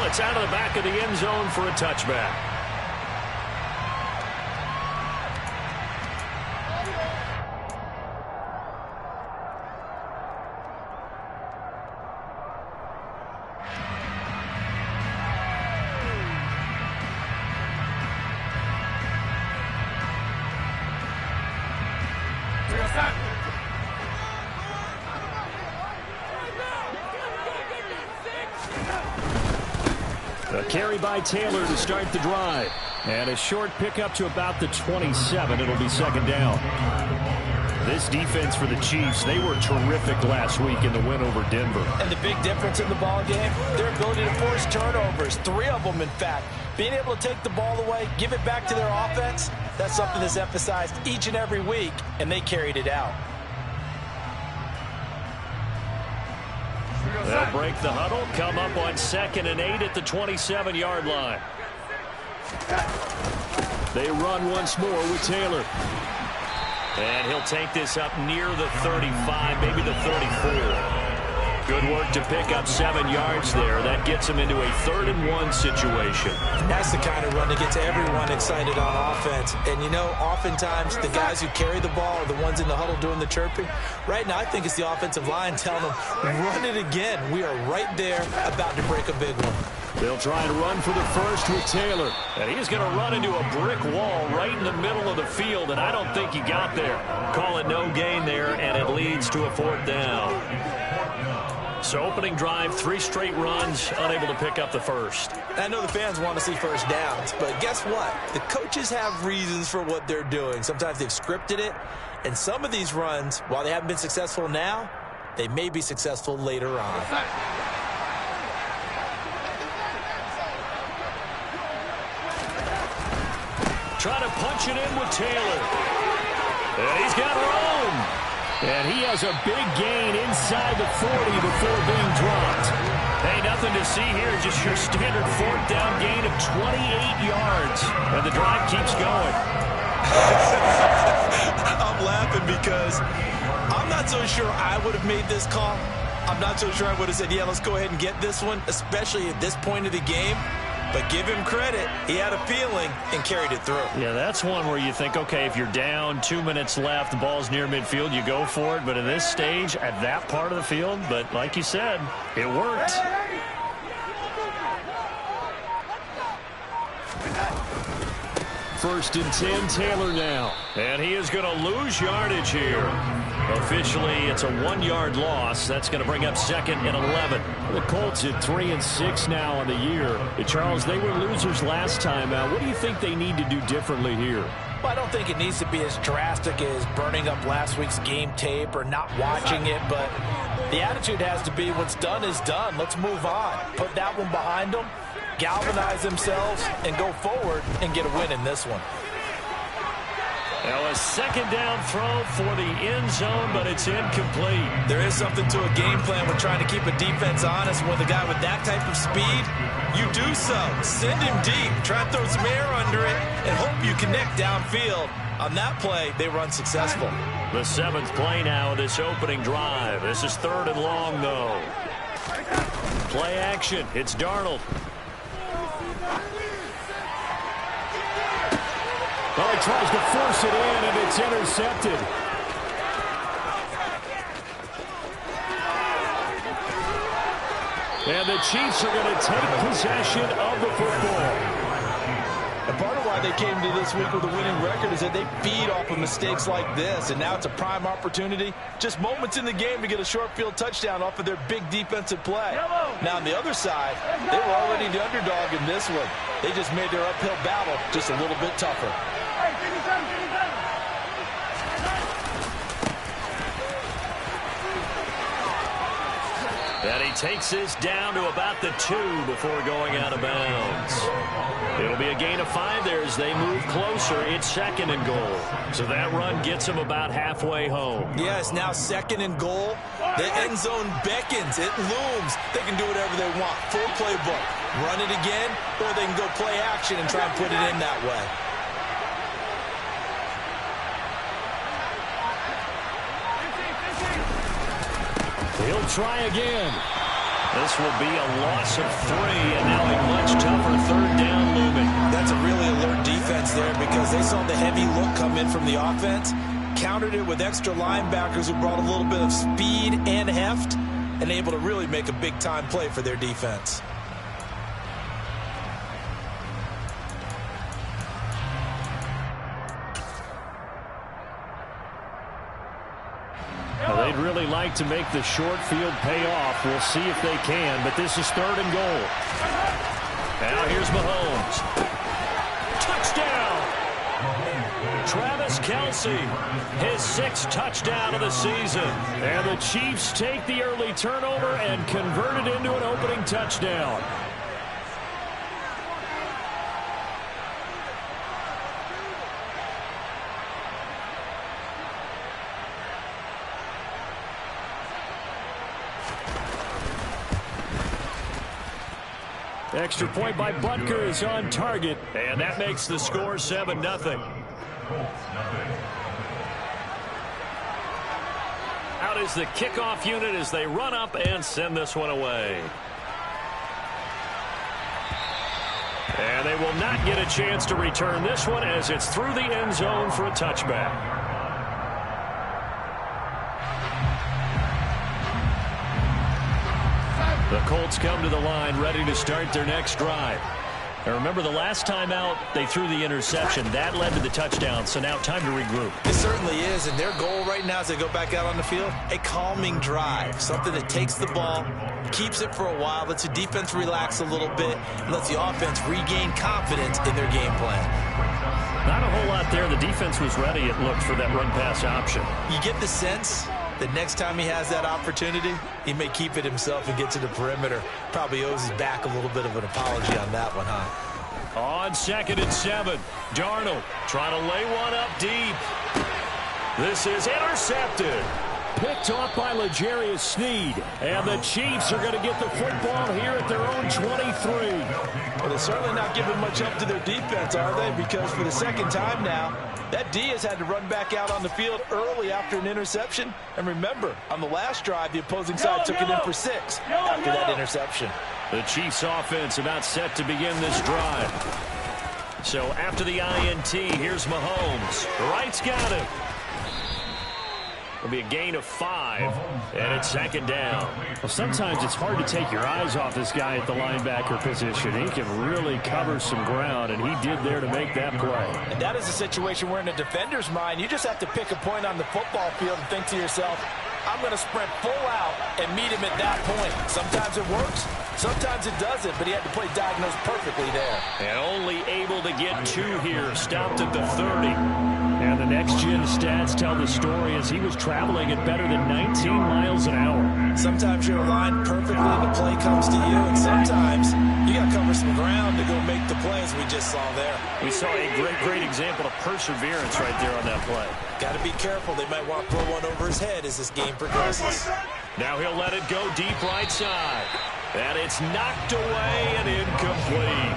It's out of the back of the end zone for a touchback. A carry by Taylor to start the drive. And a short pickup to about the 27. It'll be second down. This defense for the Chiefs, they were terrific last week in the win over Denver. And the big difference in the ball game, their ability to force turnovers. 3 of them, in fact. Being able to take the ball away, give it back to their offense, that's something that's emphasized each and every week, and they carried it out. They'll break the huddle, come up on 2nd and 8 at the 27-yard line. They run once more with Taylor. And he'll take this up near the 35, maybe the 34. Good work to pick up 7 yards there. That gets him into a 3rd and 1 situation. That's the kind of run that gets everyone excited on offense. And, you know, oftentimes the guys who carry the ball are the ones in the huddle doing the chirping. Right now, I think it's the offensive line telling them, run it again. We are right there about to break a big one. They'll try and run for the first with Taylor. And he's going to run into a brick wall right in the middle of the field, and I don't think he got there. Call it no gain there, and it leads to a 4th down. So opening drive, 3 straight runs, unable to pick up the first. I know the fans want to see first downs, but guess what? The coaches have reasons for what they're doing. Sometimes they've scripted it, and some of these runs, while they haven't been successful now, they may be successful later on. Trying to punch it in with Taylor. And he's got room. And he has a big gain inside the 40 before being dropped. Hey, nothing to see here. Just your standard 4th down gain of 28 yards. And the drive keeps going. I'm laughing because I'm not so sure I would have made this call. I'm not so sure I would have said, yeah, let's go ahead and get this one, especially at this point of the game. But give him credit. He had a feeling and carried it through. Yeah, that's one where you think, okay, if you're down, 2 minutes left, the ball's near midfield, you go for it. But in this stage, at that part of the field, but like you said, it worked. First and 10, Taylor now. And he is going to lose yardage here. Officially, it's a 1-yard loss. That's going to bring up 2nd and 11. The Colts at 3-6 now on the year. Charles, they were losers last time out. What do you think they need to do differently here? Well, I don't think it needs to be as drastic as burning up last week's game tape or not watching it, but the attitude has to be what's done is done. Let's move on. Put that one behind them, galvanize themselves, and go forward and get a win in this one. Now a 2nd down throw for the end zone, but it's incomplete. There is something to a game plan with trying to keep a defense honest. With a guy with that type of speed, you do so. Send him deep. Try and throw some air under it and hope you connect downfield. On that play, they were unsuccessful. The 7th play now of this opening drive. This is 3rd and long, though. Play action. It's Darnold. Well, he tries to force it in, and it's intercepted. And the Chiefs are going to take possession of the football. And part of why they came to this week with a winning record is that they feed off of mistakes like this, and now it's a prime opportunity. Just moments in the game to get a short field touchdown off of their big defensive play. Now, on the other side, they were already the underdog in this one. They just made their uphill battle just a little bit tougher. And he takes this down to about the 2 before going out of bounds. It'll be a gain of 5 there as they move closer. It's 2nd and goal. So that run gets them about halfway home. Yeah, it's now 2nd and goal. The end zone beckons. It looms. They can do whatever they want. Full playbook. Run it again, or they can go play action and try and put it in that way. He'll try again. This will be a loss of 3, and now a because they saw the heavy look come in from the offense, countered it with extra linebackers who brought a little bit of speed and heft, and able to really make a big-time play for their defense. Well, they'd really like to make the short field pay off. We'll see if they can, but this is 3rd and goal. Now here's Mahomes. Touchdown! Travis Kelce, his 6th touchdown of the season. And the Chiefs take the early turnover and convert it into an opening touchdown. Extra point by Butker is on target, and that makes the score 7-0. Out is the kickoff unit as they run up and send this one away. And they will not get a chance to return this one as it's through the end zone for a touchback. The Colts come to the line ready to start their next drive. Now remember, the last time out, they threw the interception. That led to the touchdown, so now time to regroup. It certainly is, and their goal right now as they go back out on the field, a calming drive, something that takes the ball, keeps it for a while, lets the defense relax a little bit, and lets the offense regain confidence in their game plan. Not a whole lot there. The defense was ready, it looked, for that run-pass option. You get the sense that next time he has that opportunity, he may keep it himself and get to the perimeter. Probably owes his back a little bit of an apology on that one, huh? On 2nd and 7, Darnold trying to lay one up deep. This is intercepted. Picked off by L'Jarius Sneed. And the Chiefs are going to get the football here at their own 23. Well, they're certainly not giving much up to their defense, are they? Because for the second time now, that D has had to run back out on the field early after an interception. And remember, on the last drive, the opposing side took it in for 6 after that interception. The Chiefs offense about set to begin this drive. So after the INT, here's Mahomes. Wright's got him. It'll be a gain of 5, and it's 2nd down. Well, sometimes it's hard to take your eyes off this guy at the linebacker position. He can really cover some ground, and he did there to make that play. And that is a situation where in a defender's mind, you just have to pick a point on the football field and think to yourself, I'm going to sprint full out and meet him at that point. Sometimes it works, sometimes it doesn't, but he had to play diagnosed perfectly there. And only able to get 2 here, stopped at the 30. And the next-gen stats tell the story as he was traveling at better than 19 miles an hour. Sometimes you're aligned perfectly and the play comes to you, and sometimes you got to cover some ground to go make the plays we just saw there. We saw a great example of perseverance right there on that play. Got to be careful. They might want to throw one over his head as this game progresses. Now he'll let it go deep right side. And it's knocked away and incomplete.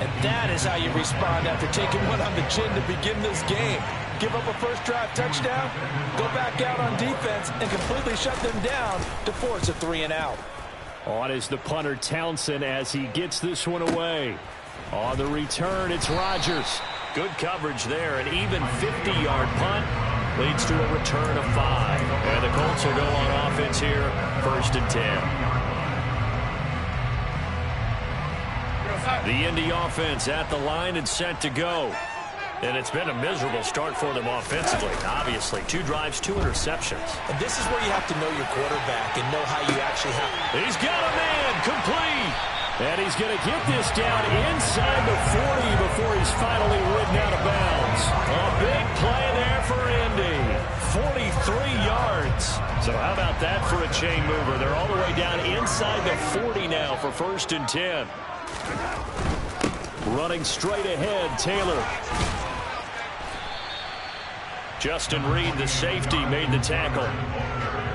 And that is how you respond after taking one on the chin to begin this game. Give up a first drive touchdown, go back out on defense, and completely shut them down to force a 3-and-out. On is the punter Townsend as he gets this one away. On the return, it's Rodgers. Good coverage there. An even 50-yard punt leads to a return of 5. And the Colts will go on offense here, 1st and 10. The Indy offense at the line and set to go. And it's been a miserable start for them offensively, obviously. 2 drives, 2 interceptions. And this is where you have to know your quarterback and know how you actually have. He's got a man, complete. And he's going to get this down inside the 40 before he's finally ridden out of bounds. A big play there for Indy. 43 yards. So how about that for a chain mover? They're all the way down inside the 40 now for 1st and 10. Running straight ahead, Taylor. Justin Reed, the safety, made the tackle.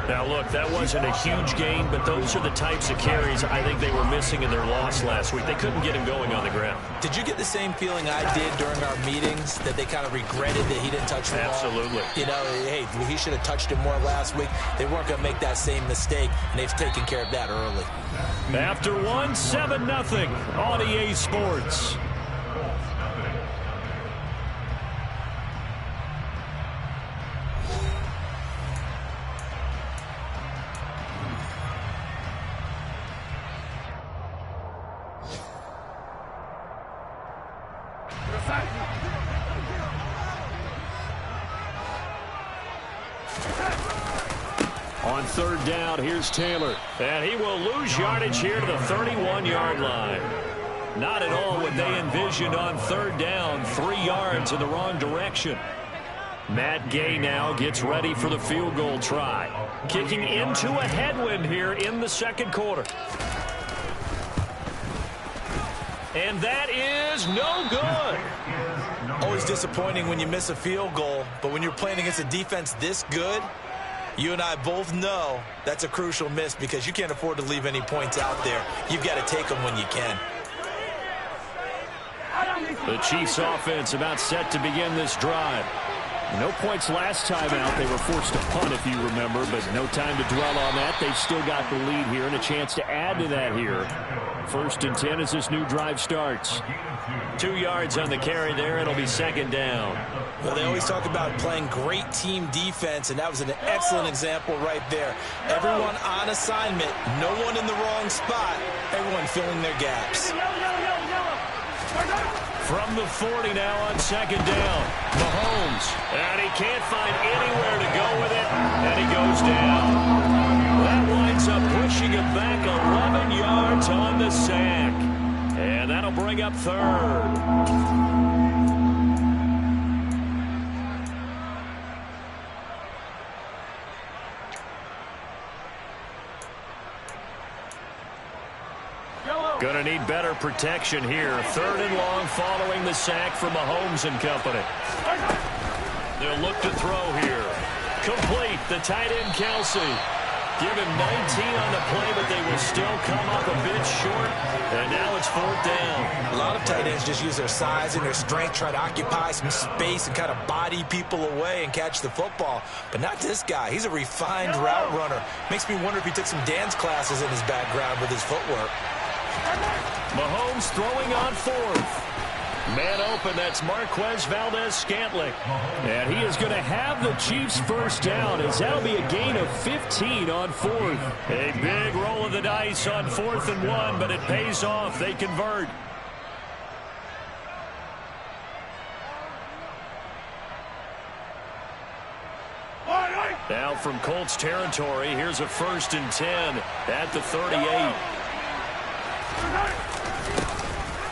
Now, look, that wasn't a huge gain, but those are the types of carries I think they were missing in their loss last week. They couldn't get him going on the ground. Did you get the same feeling I did during our meetings, that they kind of regretted that he didn't touch the ball? Absolutely. You know, hey, he should have touched him more last week. They weren't going to make that same mistake, and they've taken care of that early. After 1, 7-0 on EA Sports. On third down, here's Taylor. And he will lose yardage here to the 31-yard line. Not at all what they envisioned on third down. 3 yards in the wrong direction. Matt Gay now gets ready for the field goal try. Kicking into a headwind here in the second quarter. And that is no good. Always disappointing when you miss a field goal, but when you're playing against a defense this good, you and I both know that's a crucial miss because you can't afford to leave any points out there. You've got to take them when you can. The Chiefs offense about set to begin this drive. No points last time out. They were forced to punt, if you remember, but no time to dwell on that. They've still got the lead here and a chance to add to that here. 1st and 10 as this new drive starts. 2 yards on the carry there. It'll be second down. Well, they always talk about playing great team defense, and that was an excellent example right there. Everyone on assignment, no one in the wrong spot, everyone filling their gaps. From the 40 now on second down. Mahomes. And he can't find anywhere to go with it. And he goes down. That winds up pushing him back 11 yards on the sack. And that'll bring up third. Going to need better protection here. 3rd and long following the sack from Mahomes and company. They'll look to throw here. Complete. The tight end, Kelsey. Give him 19 on the play, but they will still come up a bit short. And now it's 4th down. A lot of tight ends just use their size and their strength, try to occupy some space and kind of body people away and catch the football. But not this guy. He's a refined route runner. Makes me wonder if he took some dance classes in his background with his footwork. Mahomes throwing on 4th. Man open, that's Marquez Valdes-Scantling. And he is going to have the Chiefs first down as that'll be a gain of 15 on 4th. A big roll of the dice on 4th and 1, but it pays off. They convert. Now from Colts territory, here's a 1st and 10 at the 38.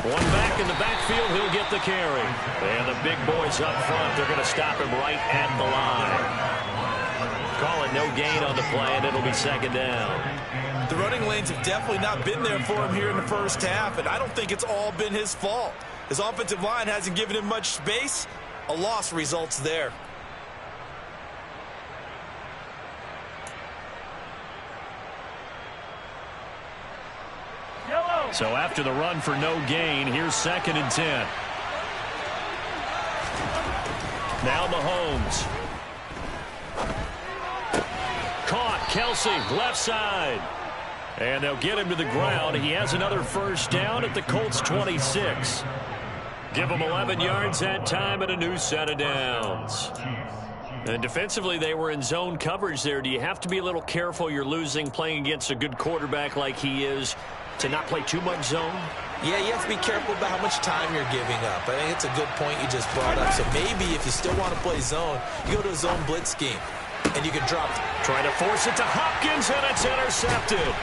One back in the backfield, he'll get the carry. And the big boys up front, they're going to stop him right at the line. Call it no gain on the play, and it'll be second down. The running lanes have definitely not been there for him here in the first half, and I don't think it's all been his fault. His offensive line hasn't given him much space. A loss results there. So after the run for no gain, here's 2nd and 10. Now Mahomes. Caught. Kelsey, left side. And they'll get him to the ground. He has another first down at the Colts 26. Give him 11 yards that time and a new set of downs. And defensively, they were in zone coverage there. Do you have to be a little careful? You're losing playing against a good quarterback like he is to not play too much zone? Yeah, you have to be careful about how much time you're giving up. I think it's a good point you just brought up. So maybe if you still want to play zone, you go to a zone blitz scheme, and you can drop. Trying to force it to Hopkins, and it's intercepted.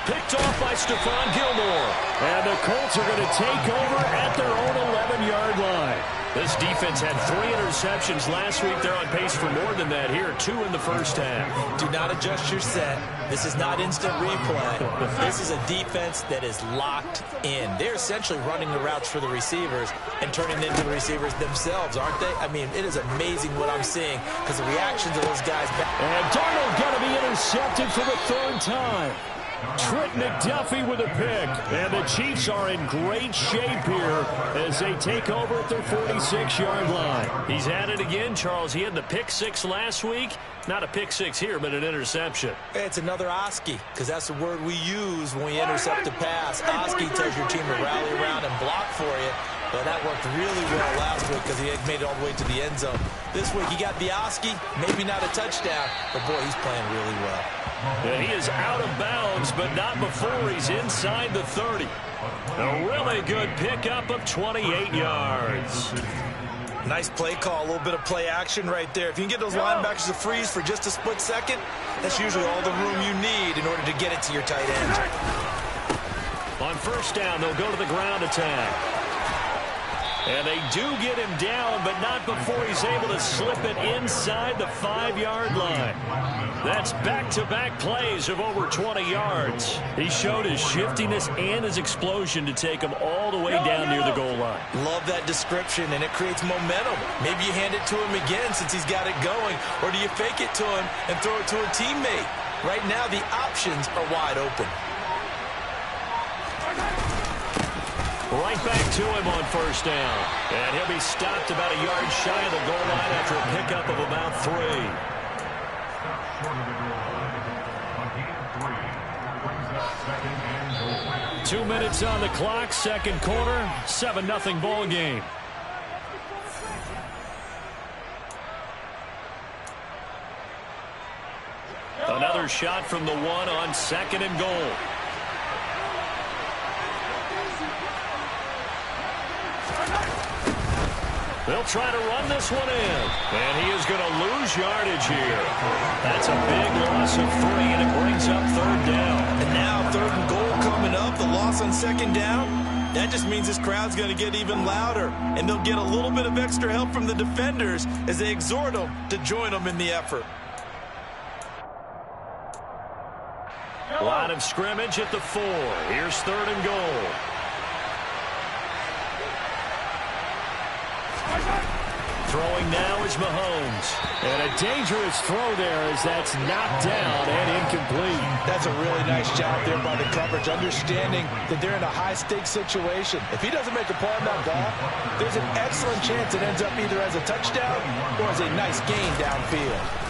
Picked off by Stephon Gilmore. And the Colts are going to take over at their own 11-yard line. This defense had 3 interceptions last week. They're on pace for more than that here. 2 in the first half. Do not adjust your set. This is not instant replay. This is a defense that is locked in. They're essentially running the routes for the receivers and turning into the receivers themselves, aren't they? I mean, it is amazing what I'm seeing because the reactions of those guys. And Darnold going to be intercepted for the 3rd time. Trent McDuffie with a pick. And the Chiefs are in great shape here as they take over at their 46-yard line. He's at it again, Charles. He had the pick 6 last week. Not a pick 6 here, but an interception. It's another Oski, because that's the word we use when we intercept a pass. Oski tells your team to rally around and block for you. But that worked really well last week because he had made it all the way to the end zone. This week he got the Oski, maybe not a touchdown, but boy, he's playing really well. And he is out of bounds, but not before he's inside the 30. A really good pickup of 28 yards. Nice play call, a little bit of play action right there. If you can get those linebackers to freeze for just a split second, that's usually all the room you need in order to get it to your tight end. On first down, they'll go to the ground attack. And they do get him down, but not before he's able to slip it inside the 5-yard line. That's back-to-back plays of over 20 yards. He showed his shiftiness and his explosion to take him all the way down near the goal line. Love that description, and it creates momentum. Maybe you hand it to him again since he's got it going, or do you fake it to him and throw it to a teammate? Right now, the options are wide open. Right back to him on first down. And he'll be stopped about a yard shy of the goal line after a pickup of about 3. 2 minutes on the clock, second quarter, 7-0 ball game. Another shot from the 1 on second and goal. They'll try to run this one in. And he is going to lose yardage here. That's a big loss of 3, and it brings up third down. And now third and goal coming up. The loss on second down. That just means this crowd's going to get even louder. And they'll get a little bit of extra help from the defenders as they exhort them to join them in the effort. Line of scrimmage at the 4. Here's third and goal. Throwing now is Mahomes. And a dangerous throw there as that's knocked down and incomplete. That's a really nice job there by the coverage, understanding that they're in a high-stakes situation. If he doesn't make a play on that ball, there's an excellent chance it ends up either as a touchdown or as a nice gain downfield.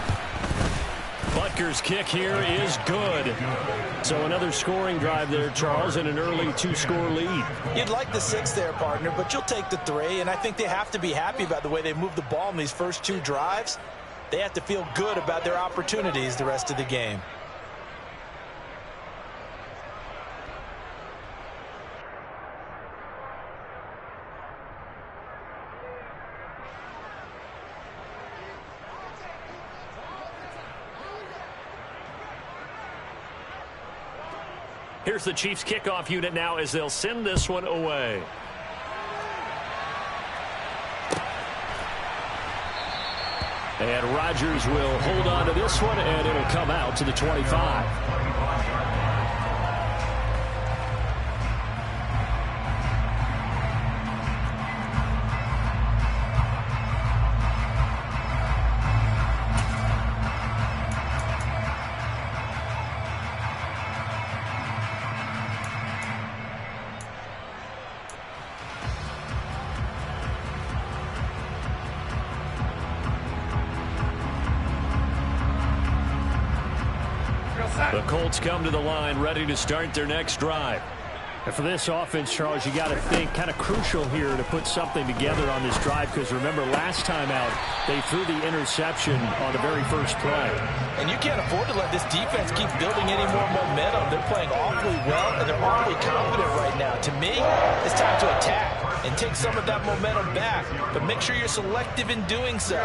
Butker's kick here is good. So another scoring drive there, Charles, and an early 2-score lead. You'd like the 6 there, partner, but you'll take the 3, and I think they have to be happy about the way they moved the ball in these first 2 drives. They have to feel good about their opportunities the rest of the game. Here's the Chiefs kickoff unit now as they'll send this one away. And Rodgers will hold on to this one, and it'll come out to the 25. The Colts come to the line, ready to start their next drive. And for this offense, Charles, you got to think kind of crucial here to put something together on this drive, because remember last time out they threw the interception on the very first play. And you can't afford to let this defense keep building any more momentum. They're playing awfully well, and they're awfully confident right now. To me, it's time to attack and take some of that momentum back, but make sure you're selective in doing so.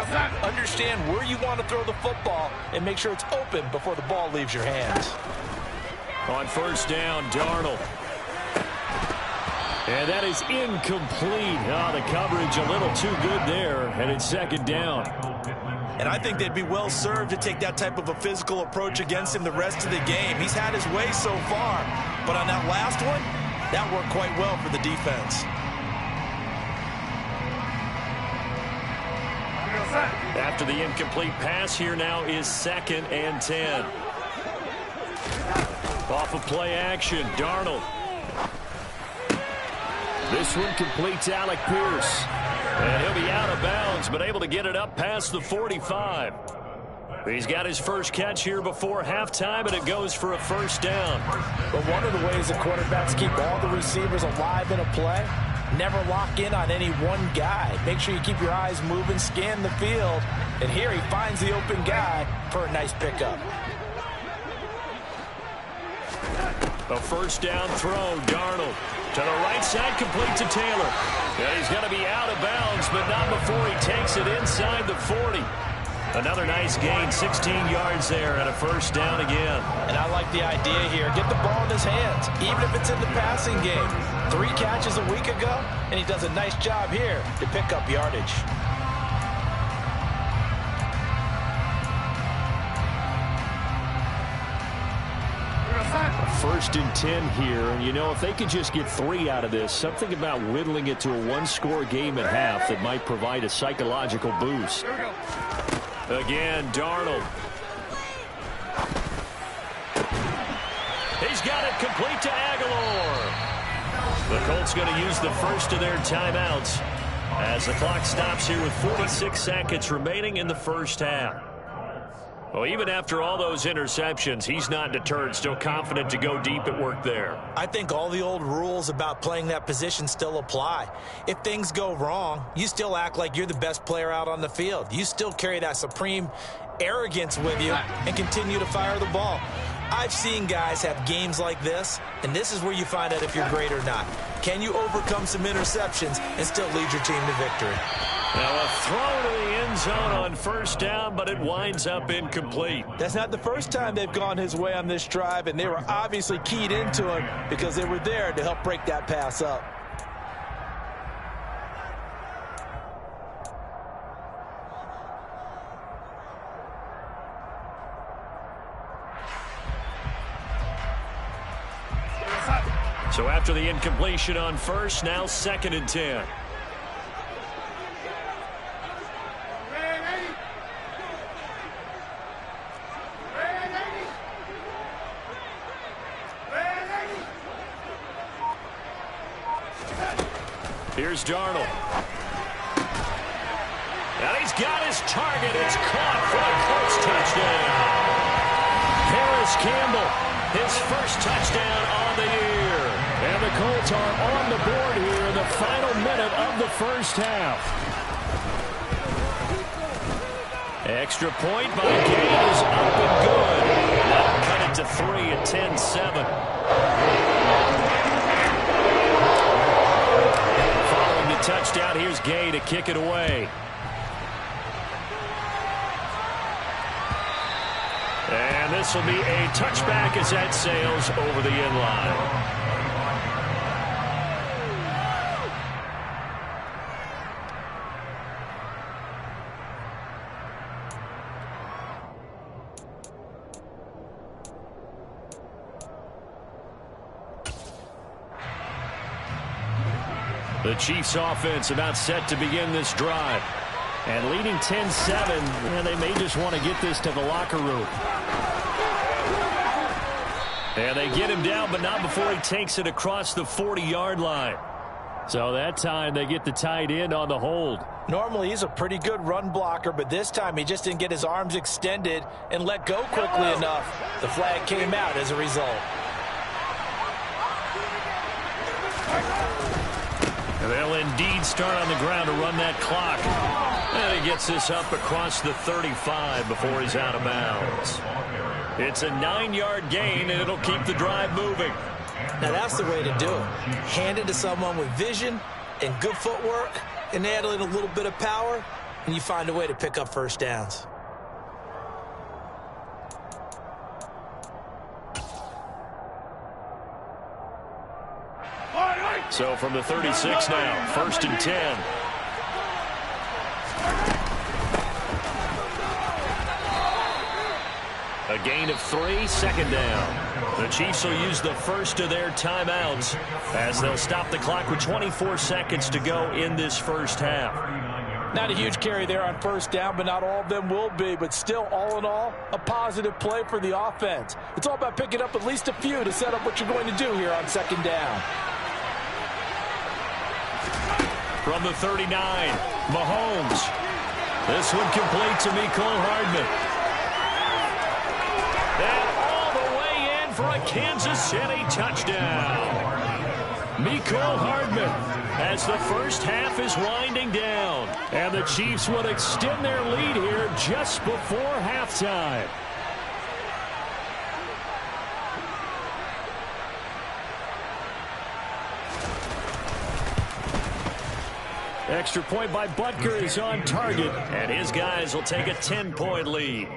Understand where you want to throw the football and make sure it's open before the ball leaves your hands. On first down, Darnold. And that is incomplete. Oh, the coverage a little too good there, and it's second down. And I think they'd be well served to take that type of a physical approach against him the rest of the game. He's had his way so far, but on that last one, that worked quite well for the defense. After the incomplete pass, here now is 2nd and 10. Off of play action, Darnold. This one completes Alec Pierce. And he'll be out of bounds, but able to get it up past the 45. He's got his first catch here before halftime, and it goes for a first down. But one of the ways the quarterbacks keep all the receivers alive in a play, never lock in on any one guy. Make sure you keep your eyes moving, scan the field. And here he finds the open guy for a nice pickup. A first down throw, Darnold. To the right side, complete to Taylor. Yeah, he's going to be out of bounds, but not before he takes it inside the 40. Another nice gain, 16 yards there and a first down again. And I like the idea here. Get the ball in his hands, even if it's in the passing game. 3 catches a week ago, and he does a nice job here to pick up yardage. First and 10 here, and you know, if they could just get 3 out of this, something about whittling it to a 1-score game at half that might provide a psychological boost. Again, Darnold. He's got it complete to Aguilar. The Colts going to use the first of their timeouts as the clock stops here with 46 seconds remaining in the first half. Well, even after all those interceptions, he's not deterred, still confident to go deep at work there. I think all the old rules about playing that position still apply. If things go wrong, you still act like you're the best player out on the field. You still carry that supreme arrogance with you and continue to fire the ball. I've seen guys have games like this, and this is where you find out if you're great or not. Can you overcome some interceptions and still lead your team to victory? Now a throw to the end zone on first down, but it winds up incomplete. That's not the first time they've gone his way on this drive, and they were obviously keyed into him because they were there to help break that pass up. So after the incompletion on first, now 2nd and 10. Here's Darnold. And he's got his target. It's caught for a Colts touchdown. Paris Campbell, his first touchdown on the year. And the Colts are on the board here in the final minute of the first half. Extra point by Gay is up and good. That'll cut it to 3 at 10-7. Following the touchdown, here's Gay to kick it away. And this will be a touchback as that sails over the end line. The Chiefs offense about set to begin this drive. And leading 10-7, and they may just want to get this to the locker room. And they get him down, but not before he takes it across the 40-yard line. So that time they get the tight end on the hold. Normally he's a pretty good run blocker, but this time he just didn't get his arms extended and let go quickly enough. The flag came out as a result. And they'll indeed start on the ground to run that clock. And he gets this up across the 35 before he's out of bounds. It's a 9-yard gain, and it'll keep the drive moving. Now that's the way to do it. Hand it to someone with vision and good footwork, and add in a little bit of power, and you find a way to pick up first downs. So from the 36 now, 1st and 10. A gain of 3, 2nd down. The Chiefs will use the first of their timeouts as they'll stop the clock with 24 seconds to go in this first half. Not a huge carry there on first down, but not all of them will be. But still, all in all, a positive play for the offense. It's all about picking up at least a few to set up what you're going to do here on 2nd down. From the 39, Mahomes. This one complete to Mecole Hardman. And all the way in for a Kansas City touchdown. Mecole Hardman as the first half is winding down. And the Chiefs would extend their lead here just before halftime. Extra point by Butker is on target, and his guys will take a 10-point lead.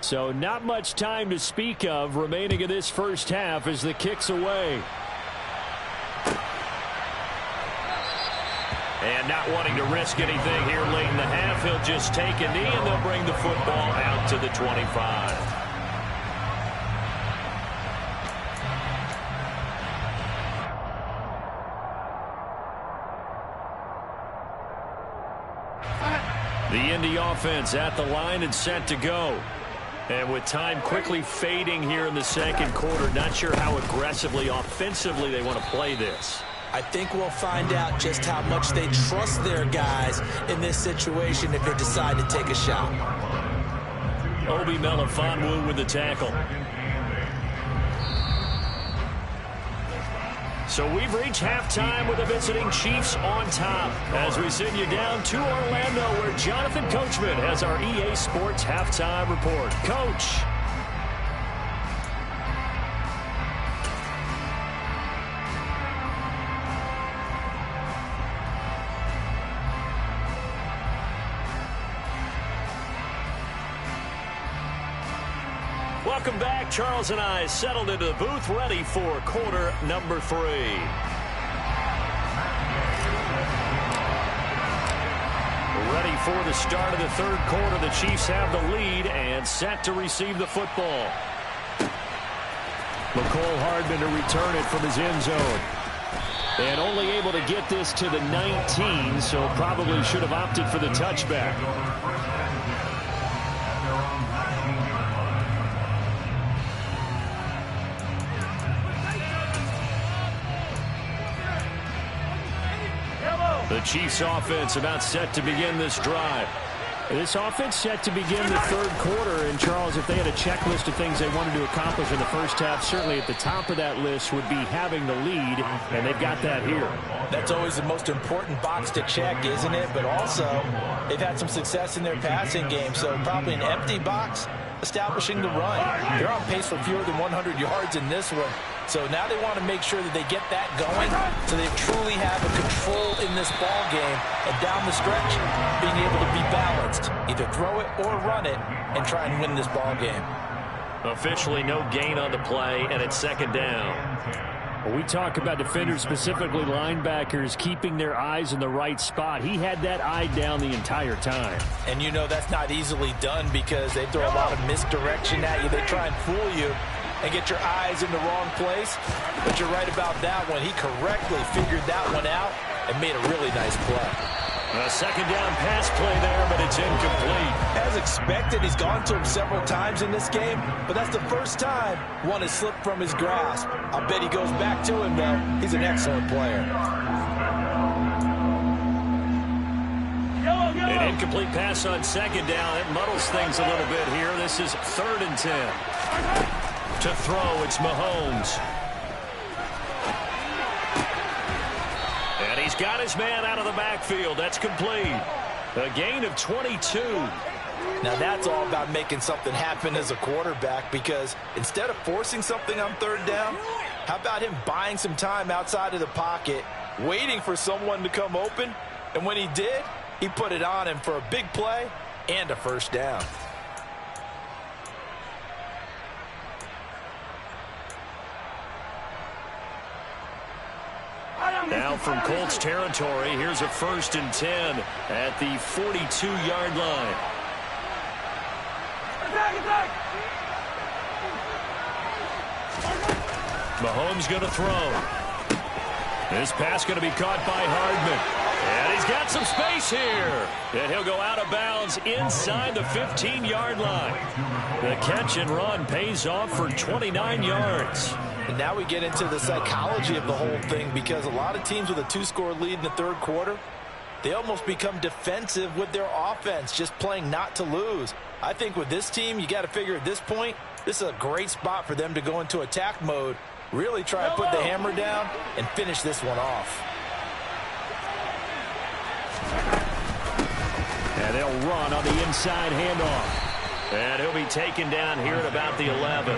So not much time to speak of remaining in this first half as the kick's away. And not wanting to risk anything here late in the half, he'll just take a knee and they'll bring the football out to the 25. The Indy offense at the line and set to go. And with time quickly fading here in the second quarter, not sure how aggressively, offensively they want to play this. I think we'll find out just how much they trust their guys in this situation if they decide to take a shot. Obi Melifonwu with the tackle. So we've reached halftime with the visiting Chiefs on top as we send you down to Orlando where Jonathan Coachman has our EA Sports halftime report. Coach. Welcome back. Charles and I settled into the booth ready for quarter number 3. We're ready for the start of the third quarter. The Chiefs have the lead and set to receive the football. McCole Hardman to return it from his end zone. And only able to get this to the 19, so probably should have opted for the touchback. The Chiefs offense about set to begin this drive. This offense set to begin the third quarter. And, Charles, if they had a checklist of things they wanted to accomplish in the first half, certainly at the top of that list would be having the lead, and they've got that here. That's always the most important box to check, isn't it? But also, they've had some success in their passing game, so probably an empty box establishing the run. They're on pace for fewer than 100 yards in this one. So now they want to make sure that they get that going so they truly have a control in this ball game. And down the stretch, being able to be balanced. Either throw it or run it and try and win this ball game. Officially no gain on the play, and it's second down. When we talk about defenders, specifically linebackers, keeping their eyes in the right spot, he had that eye down the entire time. And you know that's not easily done because they throw a lot of misdirection at you. They try and fool you and get your eyes in the wrong place. But you're right about that one. He correctly figured that one out and made a really nice play. A second down pass play there, but it's incomplete. As expected, he's gone to him several times in this game, but that's the first time one has slipped from his grasp. I'll bet he goes back to him, though. He's an excellent player. An incomplete pass on second down. It muddles things a little bit here. This is 3rd and 10. To throw, it's Mahomes. And he's got his man out of the backfield. That's complete. A gain of 22. Now that's all about making something happen as a quarterback, because instead of forcing something on 3rd down, how about him buying some time outside of the pocket, waiting for someone to come open, and when he did, he put it on him for a big play and a first down. Now from Colts territory, here's a 1st and 10 at the 42-yard line. Mahomes going to throw. This pass going to be caught by Hardman. And he's got some space here. And he'll go out of bounds inside the 15-yard line. The catch and run pays off for 29 yards. And now we get into the psychology of the whole thing, because a lot of teams with a 2-score lead in the third quarter, They almost become defensive with their offense, just playing not to lose. I think with this team, you got to figure at this point, this is a great spot for them to go into attack mode, really try and put the hammer down and finish this one off. And they'll run on the inside handoff. And he'll be taken down here at about the 11.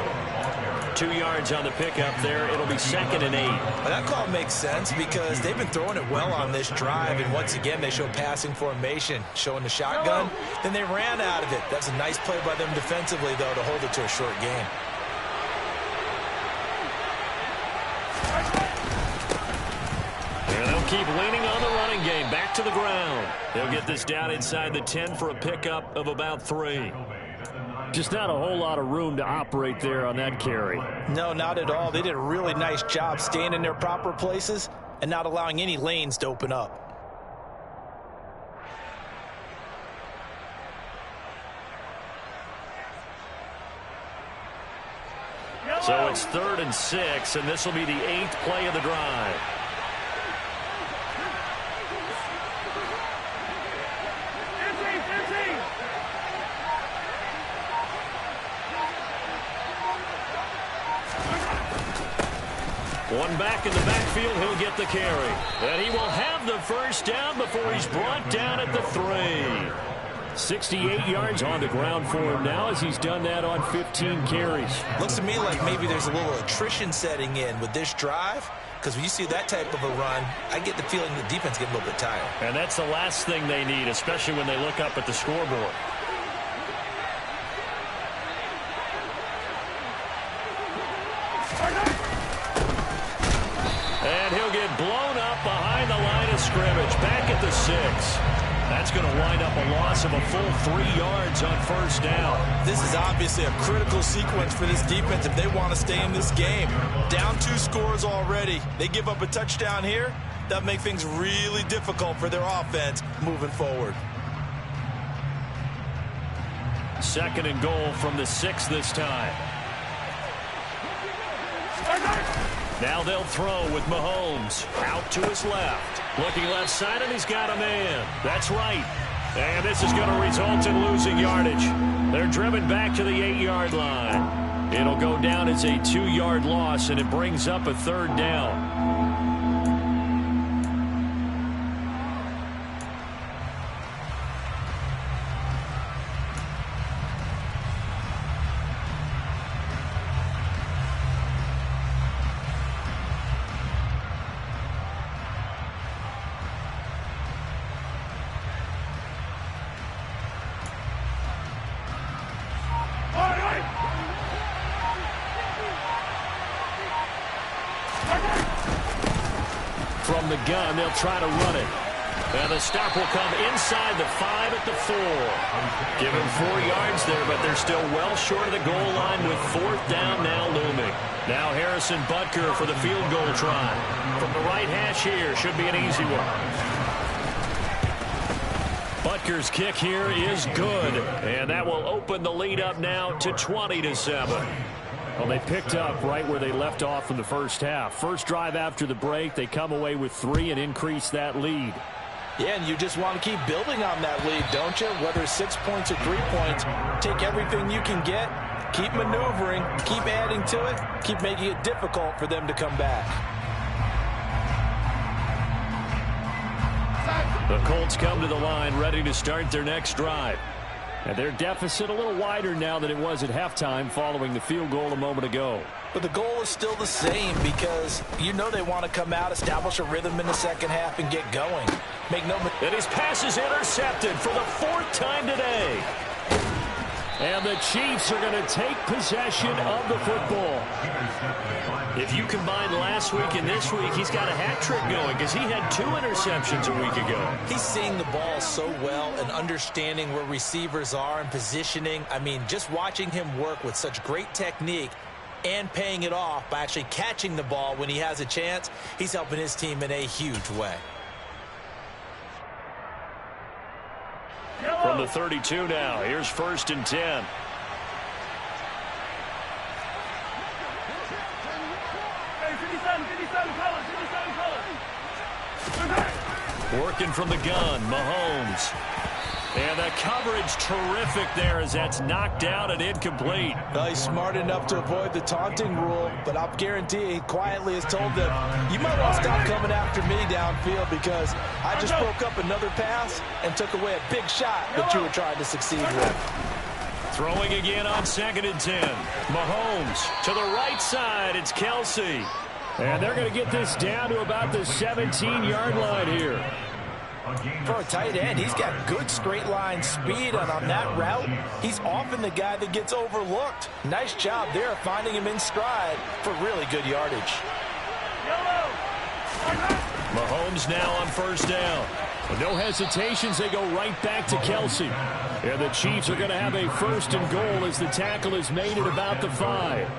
2 yards on the pickup there. It'll be 2nd and 8. Well, that call makes sense because they've been throwing it well on this drive. And once again, they show passing formation, showing the shotgun. Then they ran out of it. That's a nice play by them defensively, though, to hold it to a short gain. And they'll keep leaning on the running game. Back to the ground. They'll get this down inside the 10 for a pickup of about 3. Just not a whole lot of room to operate there on that carry. No, not at all. They did a really nice job staying in their proper places and not allowing any lanes to open up. So it's 3rd and 6, and this will be the 8th play of the drive. One back in the backfield, he'll get the carry. And he will have the first down before he's brought down at the 3. 68 yards on the ground for him now as he's done that on 15 carries. Looks to me like maybe there's a little attrition setting in with this drive, because when you see that type of a run, I get the feeling the defense getting a little bit tired. And that's the last thing they need, especially when they look up at the scoreboard. And he'll get blown up behind the line of scrimmage, back at the 6. That's going to wind up a loss of a full 3 yards on first down. This is obviously a critical sequence for this defense if they want to stay in this game. Down 2 scores already. They give up a touchdown here. That makes things really difficult for their offense moving forward. 2nd and goal from the 6 this time. Now they'll throw with Mahomes out to his left. Looking left side, and he's got a man. That's right. And this is going to result in losing yardage. They're driven back to the 8-yard line. It'll go down as a 2-yard loss, and it brings up a 3rd down. From the gun, they'll try to run it. And the stop will come inside the 5 at the 4. Give him 4 yards there, but they're still well short of the goal line with 4th down now looming. Now Harrison Butker for the field goal try. From the right hash here, should be an easy one. Butker's kick here is good, and that will open the lead up now to 20-7. Well, they picked up right where they left off in the first half. First drive after the break, they come away with 3 and increase that lead. Yeah, and you just want to keep building on that lead, don't you? Whether it's 6 points or 3 points, take everything you can get, keep maneuvering, keep adding to it, keep making it difficult for them to come back. The Colts come to the line ready to start their next drive. And their deficit a little wider now than it was at halftime following the field goal a moment ago. But the goal is still the same because you know they want to come out, establish a rhythm in the second half, and get going. Make no mistake. And his pass is intercepted for the 4th time today. And the Chiefs are going to take possession of the football. If you combine last week and this week, he's got a hat trick going because he had 2 interceptions a week ago. He's seeing the ball so well and understanding where receivers are and positioning. I mean, just watching him work with such great technique and paying it off by actually catching the ball when he has a chance, he's helping his team in a huge way. From the 32 now, here's 1st and 10. Working from the gun, Mahomes. And the coverage terrific there as that's knocked down and incomplete. Well, he's smart enough to avoid the taunting rule, but I'll guarantee he quietly has told them, you might want to stop coming after me downfield because I just broke up another pass and took away a big shot that you were trying to succeed with. Throwing again on 2nd and 10. Mahomes to the right side. It's Kelce. And they're going to get this down to about the 17-yard line here. For a tight end, he's got good straight line speed, and on that route, he's often the guy that gets overlooked. Nice job there finding him in stride for really good yardage. Mahomes now on 1st down. With no hesitations, they go right back to Kelce. And the Chiefs are going to have a 1st and goal as the tackle is made at about the 5.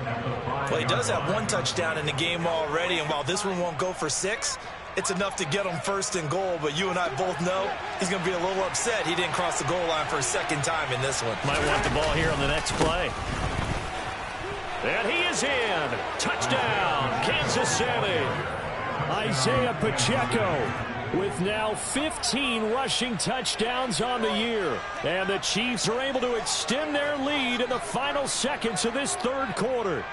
Well, he does have 1 touchdown in the game already, and while this one won't go for 6, it's enough to get him 1st and goal, but you and I both know he's going to be a little upset he didn't cross the goal line for a 2nd time in this one. Might want the ball here on the next play. And he is in. Touchdown, Kansas City. Isaiah Pacheco with now 15 rushing touchdowns on the year. And the Chiefs are able to extend their lead in the final seconds of this 3rd quarter.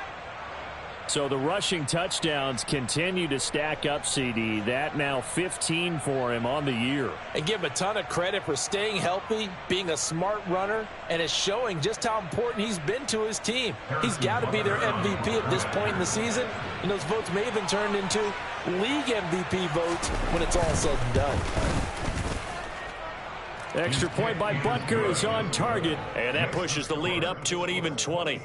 So the rushing touchdowns continue to stack up, CD. That now 15 for him on the year. And give him a ton of credit for staying healthy, being a smart runner, and is showing just how important he's been to his team. He's got to be their MVP at this point in the season, and those votes may have been turned into league MVP votes when it's all said and done. Extra point by Butker is on target, and that pushes the lead up to an even 20.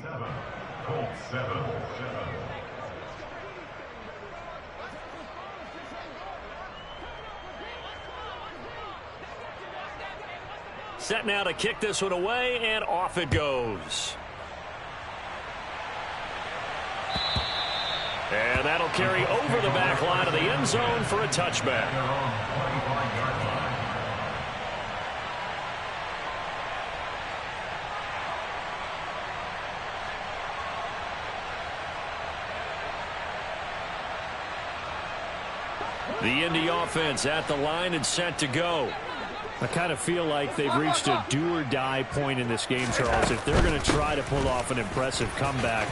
Set now to kick this one away, and off it goes. And that'll carry over the back line of the end zone for a touchback. The Indy offense at the line and set to go. I kind of feel like they've reached a do-or-die point in this game, Charles. If they're going to try to pull off an impressive comeback,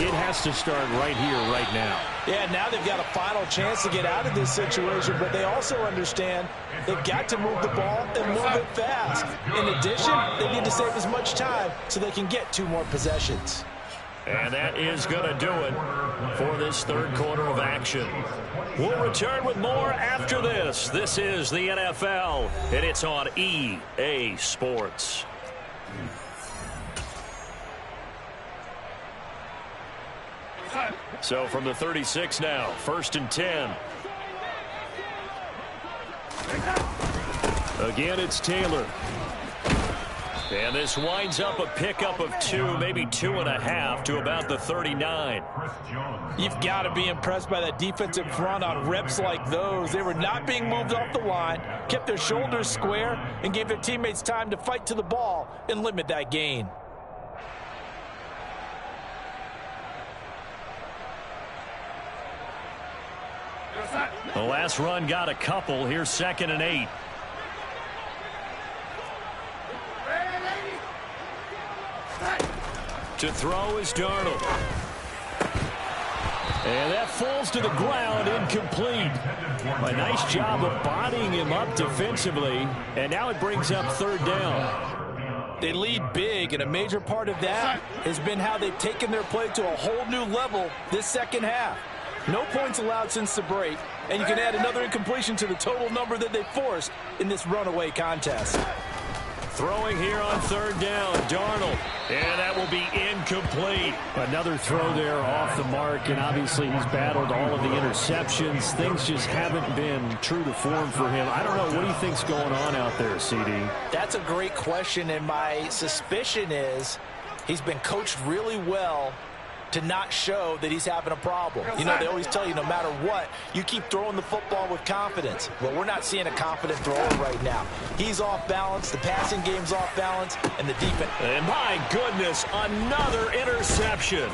it has to start right here, right now. Yeah, now they've got a final chance to get out of this situation, but they also understand they've got to move the ball and move it fast. In addition, they need to save as much time so they can get 2 more possessions. And that is going to do it for this 3rd quarter of action. We'll return with more after this. This is the NFL, and it's on EA Sports. So from the 36 now, 1st and 10. Again, it's Taylor. And this winds up a pickup of 2, maybe 2.5 to about the 39. You've got to be impressed by that defensive front on reps like those. They were not being moved off the line, kept their shoulders square, and gave their teammates time to fight to the ball and limit that gain. The last run got a couple. Here's 2nd and 8. To throw is Darnold. And that falls to the ground, incomplete. A nice job of bodying him up defensively, and now it brings up 3rd down. They lead big, and a major part of that has been how they've taken their play to a whole new level this 2nd half. No points allowed since the break, and you can add another incompletion to the total number that they forced in this runaway contest. Throwing here on 3rd down, Darnold. And that will be incomplete. Another throw there off the mark, and obviously he's battled all of the interceptions. Things just haven't been true to form for him. I don't know. What do you think's going on out there, CD? That's a great question, and my suspicion is he's been coached really well to not show that he's having a problem. You know, they always tell you no matter what, you keep throwing the football with confidence. Well, we're not seeing a confident thrower right now. He's off balance, the passing game's off balance, and the defense. And my goodness, another interception.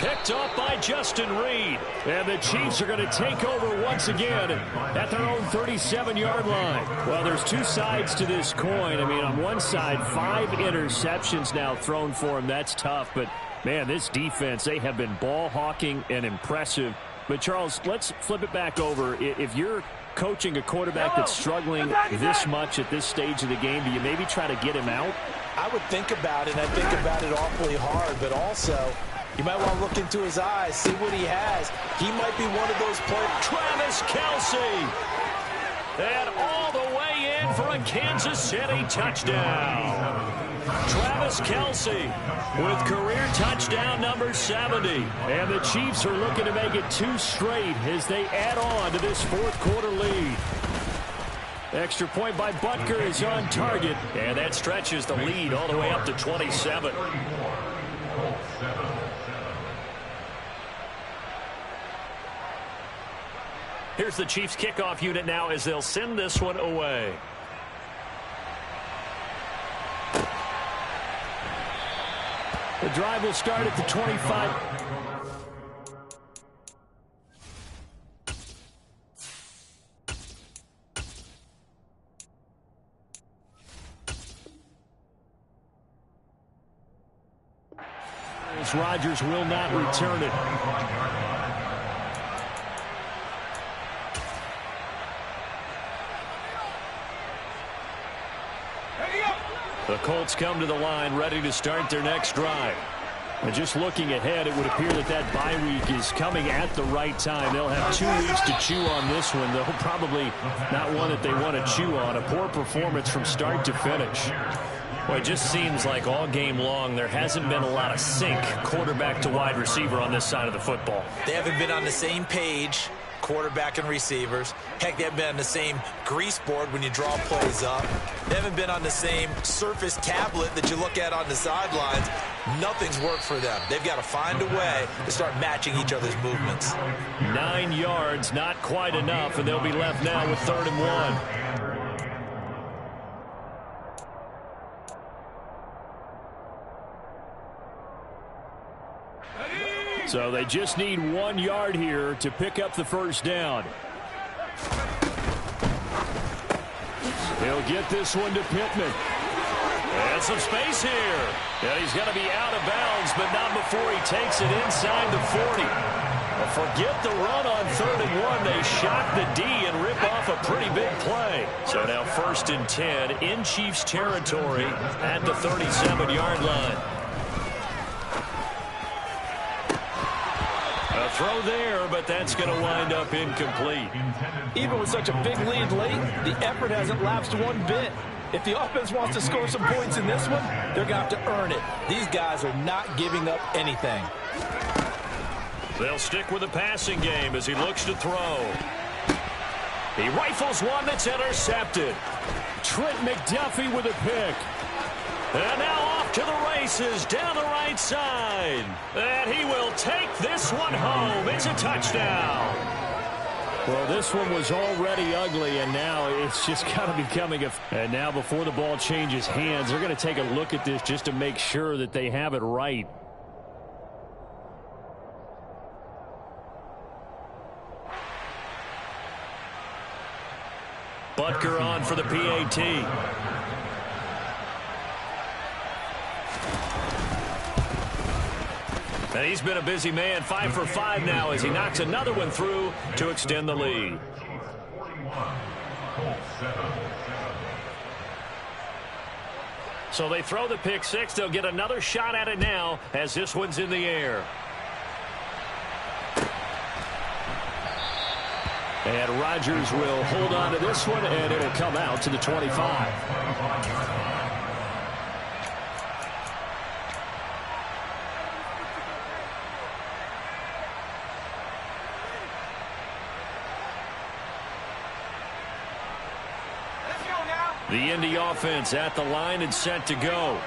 Picked off by Justin Reed. And the Chiefs are going to take over once again at their own 37-yard line. Well, there's two sides to this coin. I mean, on one side, 5 interceptions now thrown for him. That's tough. But, man, this defense, they have been ball hawking and impressive. But, Charles, let's flip it back over. If you're coaching a quarterback that's struggling this much at this stage of the game, do you maybe try to get him out? I would think about it, and I think about it awfully hard, but also you might want to look into his eyes, see what he has. He might be one of those players. Travis Kelce. And all the way in for a Kansas City touchdown. Travis Kelce with career touchdown number 70. And the Chiefs are looking to make it 2 straight as they add on to this fourth-quarter lead. Extra point by Butker is on target. And that stretches the lead all the way up to 27. Here's the Chiefs kickoff unit now as they'll send this one away. The drive will start at the 25. Rodgers will not return it. The Colts come to the line ready to start their next drive. And just looking ahead, it would appear that bye week is coming at the right time. They'll have 2 weeks to chew on this one, though probably not one that they want to chew on. A poor performance from start to finish. Well, it just seems like all game long there hasn't been a lot of sync quarterback to wide receiver on this side of the football. They haven't been on the same page, quarterback and receivers. Heck, they haven't been on the same grease board when you draw plays up. They haven't been on the same surface tablet that you look at on the sidelines. Nothing's worked for them. They've got to find a way to start matching each other's movements. 9 yards, not quite enough, and they'll be left now with 3rd and 1. So they just need 1 yard here to pick up the first down. He'll get this one to Pittman. And some space here. And he's going to be out of bounds, but not before he takes it inside the 40. Well, forget the run on 3rd and 1. They shock the D and rip off a pretty big play. So now 1st and 10 in Chiefs territory at the 37-yard line. Throw there, but that's going to wind up incomplete. Even with such a big lead late, the effort hasn't lapsed one bit. If the offense wants to score some points in this one, they're going to have to earn it. These guys are not giving up anything. They'll stick with the passing game as he looks to throw. He rifles one that's intercepted. Trent McDuffie with a pick. And now off to the races down the right side. And he will take this one home. It's a touchdown. Well, this one was already ugly, and now it's just kind of becoming a... And now before the ball changes hands, they're going to take a look at this just to make sure that they have it right. Butker on for the PAT. And he's been a busy man, 5 for 5 now as he knocks another one through to extend the lead. So they throw the pick six. They'll get another shot at it now as this one's in the air. And Rodgers will hold on to this one, and it'll come out to the 25. The Indy offense at the line and set to go.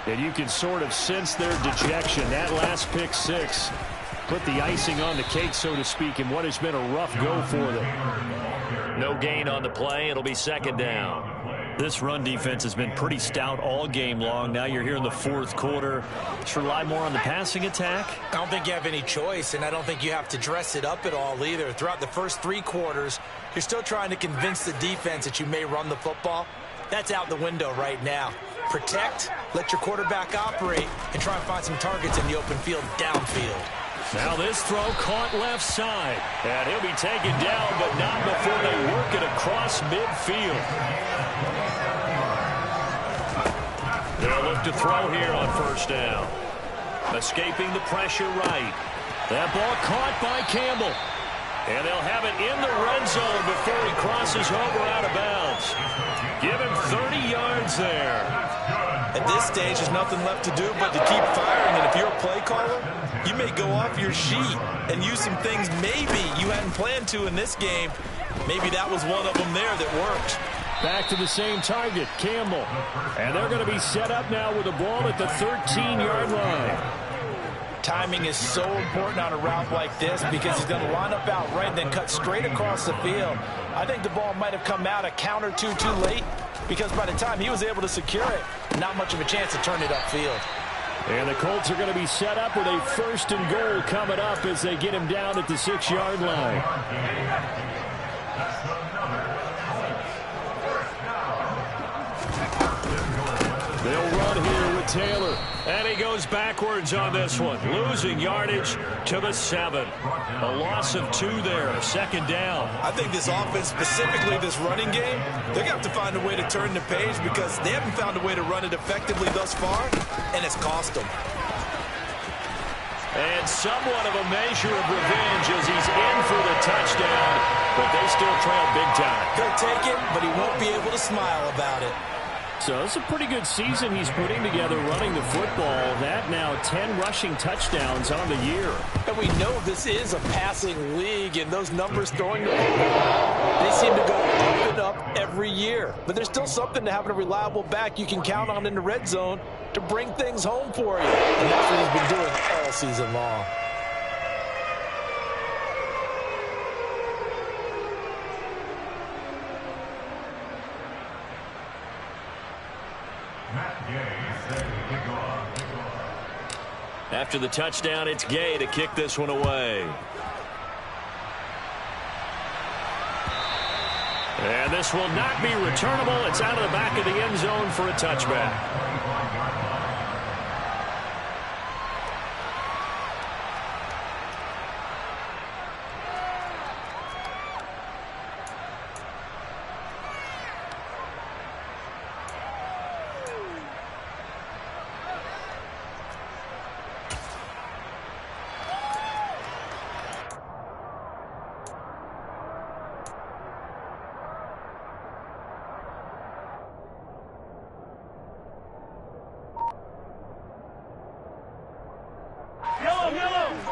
And you can sort of sense their dejection. That last pick six put the icing on the cake, so to speak, in what has been a rough go for them. No gain on the play. It'll be 2nd down. This run defense has been pretty stout all game long. Now you're here in the fourth quarter. Just rely more on the passing attack? I don't think you have any choice, and I don't think you have to dress it up at all either. Throughout the first 3 quarters, you're still trying to convince the defense that you may run the football. That's out the window right now. Protect, let your quarterback operate, and try and find some targets in the open field downfield. Now this throw caught left side. And he'll be taken down, but not before they work it across midfield. They'll look to throw here on first down. Escaping the pressure right. That ball caught by Campbell. And they'll have it in the red zone before he crosses over out of bounds. Give him 30 yards there. At this stage, there's nothing left to do but to keep firing. And if you're a play caller, you may go off your sheet and use some things maybe you hadn't planned to in this game. Maybe that was one of them there that worked. Back to the same target, Campbell. And they're going to be set up now with the ball at the 13-yard line. Timing is so important on a route like this because he's going to line up out right and then cut straight across the field. I think the ball might have come out a count or two too late because by the time he was able to secure it, not much of a chance to turn it upfield. And the Colts are going to be set up with a first and goal coming up as they get him down at the 6-yard line. They'll run here with Taylor. And he goes backwards on this one. Losing yardage to the 7. A loss of 2 there. Second down. I think this offense, specifically this running game, they're going to have to find a way to turn the page because they haven't found a way to run it effectively thus far, and it's cost them. And somewhat of a measure of revenge as he's in for the touchdown, but they still trail big time. He'll take it, but he won't be able to smile about it. So it's a pretty good season he's putting together running the football. That now 10 rushing touchdowns on the year. And we know this is a passing league, and those numbers throwing the football, they seem to go up and up every year. But there's still something to having a reliable back you can count on in the red zone to bring things home for you. And that's what he's been doing all season long. After the touchdown, it's Gay to kick this one away. And this will not be returnable. It's out of the back of the end zone for a touchback.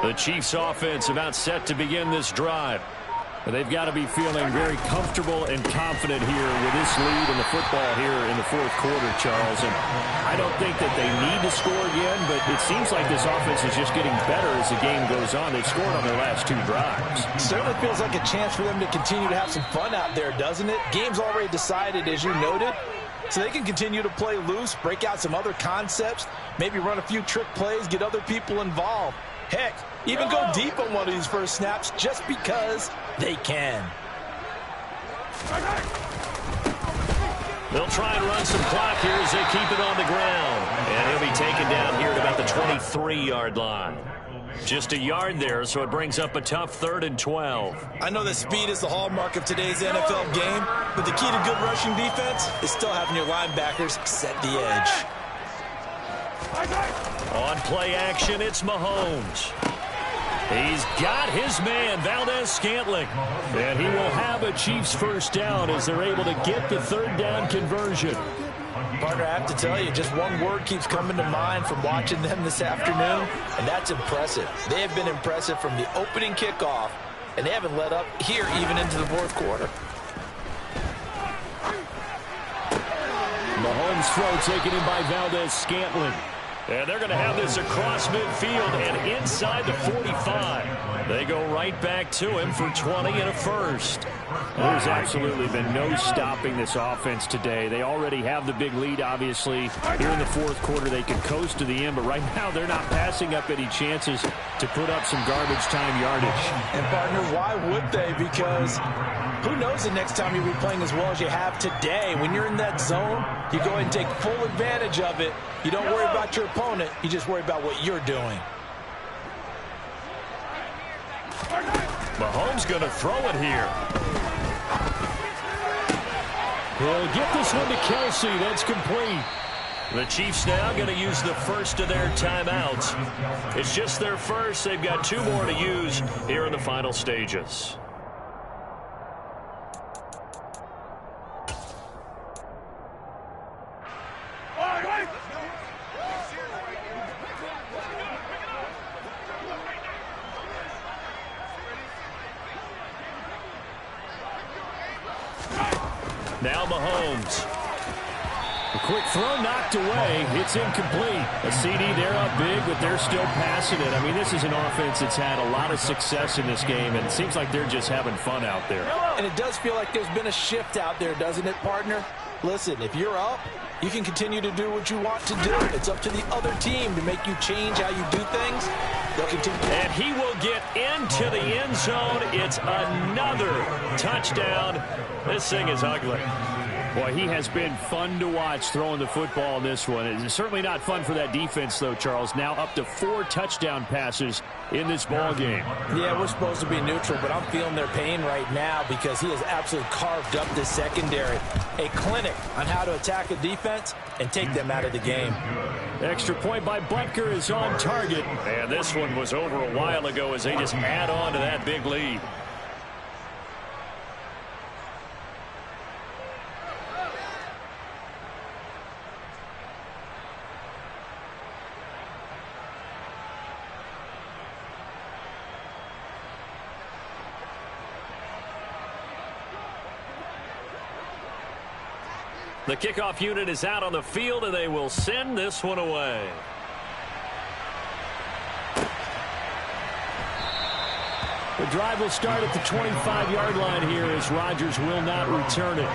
The Chiefs offense about set to begin this drive. They've got to be feeling very comfortable and confident here with this lead in the football here in the fourth quarter, Charles. And I don't think that they need to score again, but it seems like this offense is just getting better as the game goes on. They've scored on their last 2 drives. Certainly feels like a chance for them to continue to have some fun out there, doesn't it? Game's already decided, as you noted. So they can continue to play loose, break out some other concepts, maybe run a few trick plays, get other people involved. Heck, even go deep on one of these first snaps just because they can. They'll try and run some clock here as they keep it on the ground. And he'll be taken down here at about the 23-yard line. Just a yard there, so it brings up a tough 3rd and 12. I know that speed is the hallmark of today's NFL game, but the key to good rushing defense is still having your linebackers set the edge. On play action, it's Mahomes. He's got his man, Valdez-Scantling. And he will have a Chiefs first down as they're able to get the 3rd down conversion. Partner, I have to tell you, just one word keeps coming to mind from watching them this afternoon, and that's impressive. They have been impressive from the opening kickoff, and they haven't let up here even into the fourth quarter. Mahomes' throw taken in by Valdez-Scantling. And they're going to have this across midfield and inside the 45. They go right back to him for 20 and a first. There's absolutely been no stopping this offense today. They already have the big lead, obviously. Here in the fourth quarter, they can coast to the end, but right now they're not passing up any chances to put up some garbage time yardage. And, partner, why would they? Because who knows the next time you'll be playing as well as you have today. When you're in that zone, you go ahead and take full advantage of it. You don't worry about your opponent. You just worry about what you're doing. Mahomes going to throw it here. He'll get this one to Kelsey. That's complete. The Chiefs now going to use the first of their timeouts. It's just their first. They've got 2 more to use here in the final stages. Now Mahomes. A quick throw knocked away. It's incomplete. A CD, they're up big, but they're still passing it. I mean, this is an offense that's had a lot of success in this game, and it seems like they're just having fun out there. And it does feel like there's been a shift out there, doesn't it, partner? Listen, if you're up, you can continue to do what you want to do. It's up to the other team to make you change how you do things. They'll continue. And he will get into the end zone. It's another touchdown. This thing is ugly. Boy, he has been fun to watch throwing the football in this one. It's certainly not fun for that defense, though, Charles. Now up to 4 touchdown passes in this ball game. Yeah, we're supposed to be neutral, but I'm feeling their pain right now because he has absolutely carved up this secondary. A clinic on how to attack a defense and take them out of the game. Extra point by Butker is on target. And this one was over a while ago as they just add on to that big lead. The kickoff unit is out on the field, and they will send this one away. The drive will start at the 25-yard line here as Rodgers will not return it.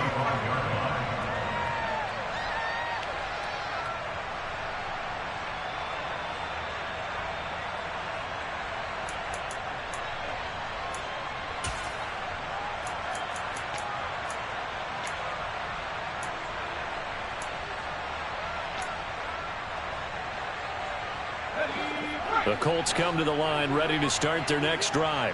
The Colts come to the line ready to start their next drive.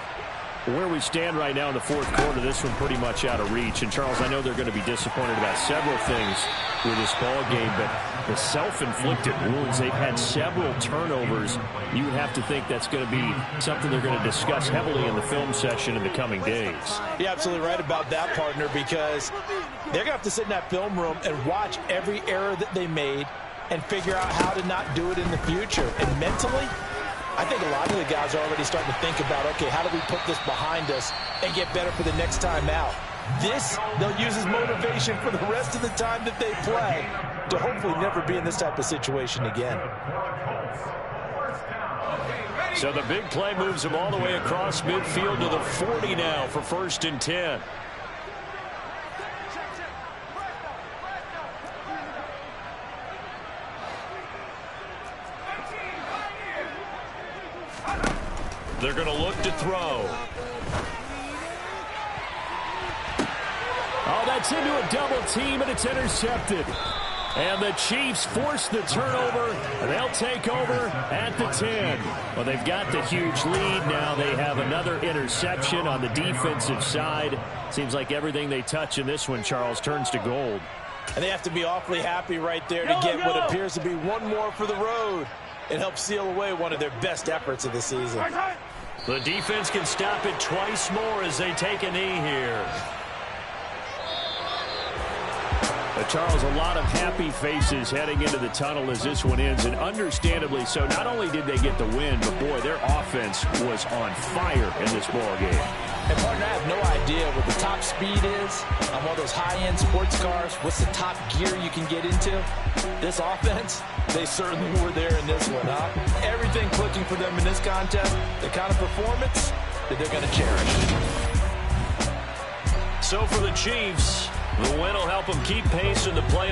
Where we stand right now in the fourth quarter, this one pretty much out of reach. And, Charles, I know they're going to be disappointed about several things with this ball game, but the self-inflicted wounds, they've had several turnovers. You would have to think that's going to be something they're going to discuss heavily in the film session in the coming days. You're absolutely right about that, partner, because they're going to have to sit in that film room and watch every error that they made and figure out how to not do it in the future. And mentally, I think a lot of the guys are already starting to think about, okay, how do we put this behind us and get better for the next time out? This, they'll use as motivation for the rest of the time that they play to hopefully never be in this type of situation again. So the big play moves them all the way across midfield to the 40 now for 1st and 10. They're going to look to throw. Oh, that's into a double team, and it's intercepted. And the Chiefs force the turnover, and they'll take over at the 10. Well, they've got the huge lead. Now they have another interception on the defensive side. Seems like everything they touch in this one, Charles, turns to gold. And they have to be awfully happy right there to get what appears to be one more for the road and help seal away one of their best efforts of the season. The defense can stop it twice more as they take a knee here. But Charles, a lot of happy faces heading into the tunnel as this one ends, and understandably so. Not only did they get the win, but boy, their offense was on fire in this ball game. And partner, I have no idea what the top speed is on one of those high-end sports cars. What's the top gear you can get into? This offense, they certainly were there in this one, huh? Everything clicking for them in this contest, the kind of performance that they're going to cherish. so for the Chiefs, the win will help them keep pace in the playoffs.